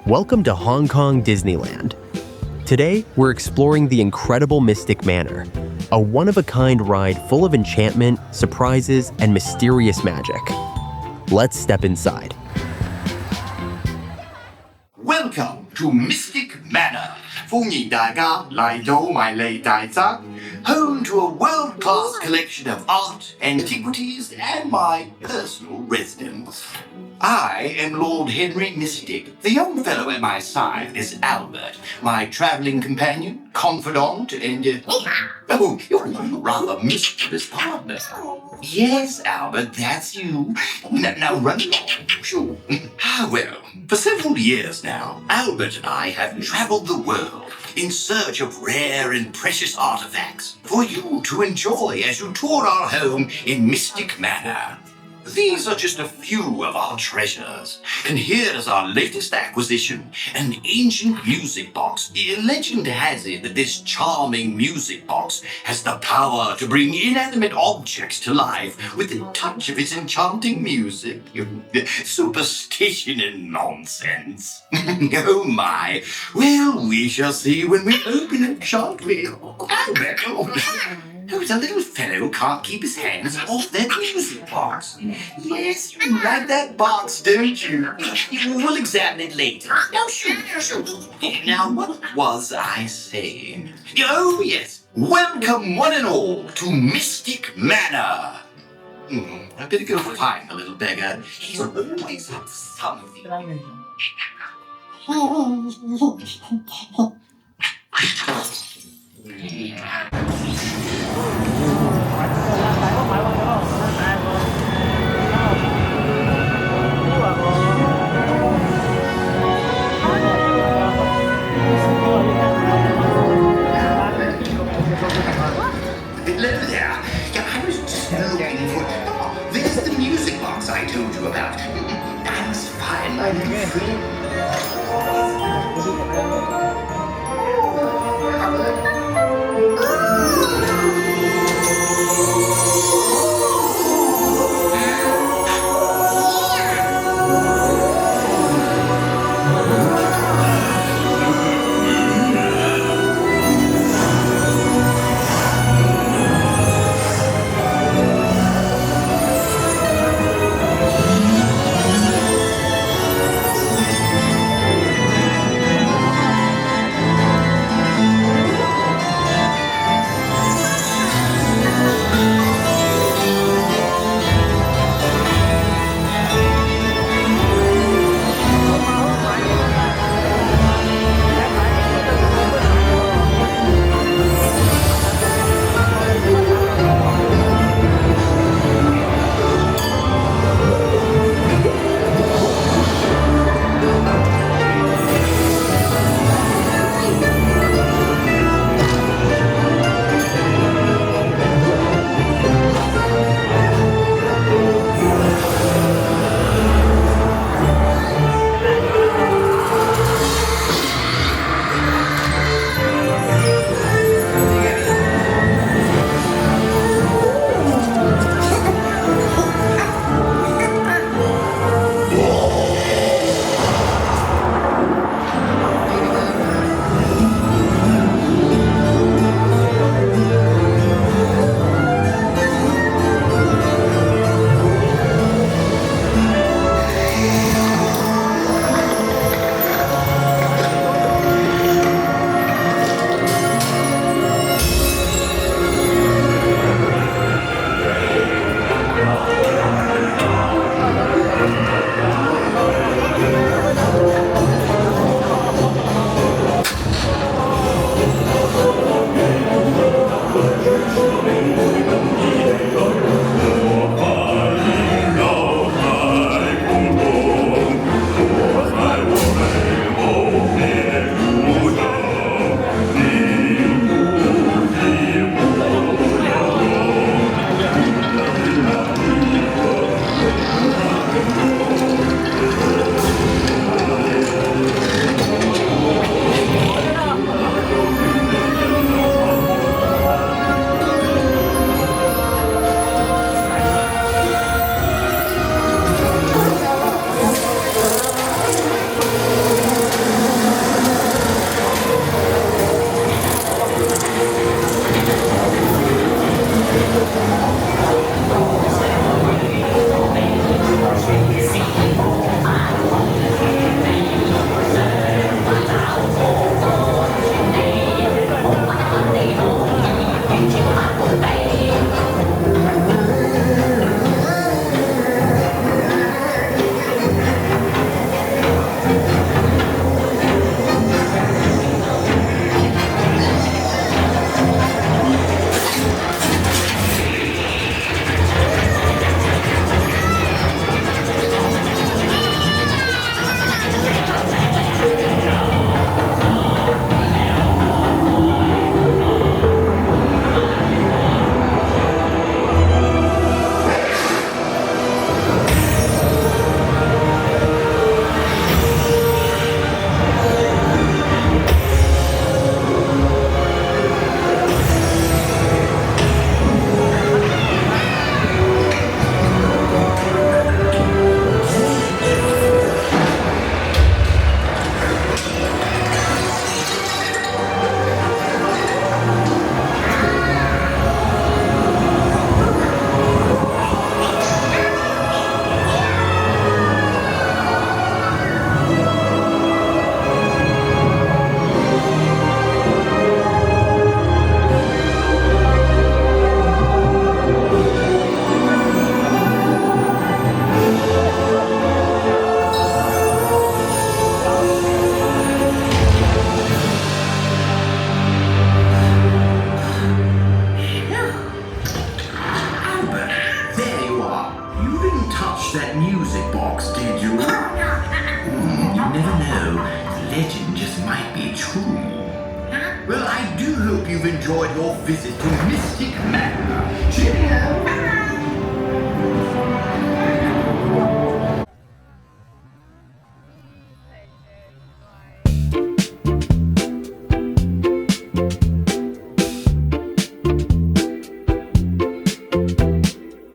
Welcome to Hongkong Disneyland. Today, we're exploring the incredible Mystic Manor, a one-of-a-kind ride full of enchantment, surprises, and mysterious magic. Let's step inside. Welcome to Mystic Manor. 歡迎大家嚟到迷你大宅 home to a world-class collection of art, antiquities, and my personal residence. I am Lord Henry Mystic. The young fellow at my side is Albert, my travelling companion, confidant, and you're a rather mischievous partner. Yes, Albert, that's you. Now run along. Well, for several years now, Albert and I have travelled the world in search of rare and precious artifacts for you to enjoy as you tour our home in Mystic Manor. These are just a few of our treasures. And here is our latest acquisition, an ancient music box. Legend has it that this charming music box has the power to bring inanimate objects to life with the touch of its enchanting music. Superstition and nonsense. Oh my. Well, we shall see when we open it, shan't we? Albert. Oh, the little fellow can't keep his hands off that music box. Yes, you like that box, don't you? We'll examine it later. Now, shoot. Now, what was I saying? Oh, yes. Welcome, one and all, to Mystic Manor. I better go find the little beggar. He's always up for something. There's the music box I told you about. I must find my new friend. hope you've enjoyed your visit to Mystic Manor. Cheerio!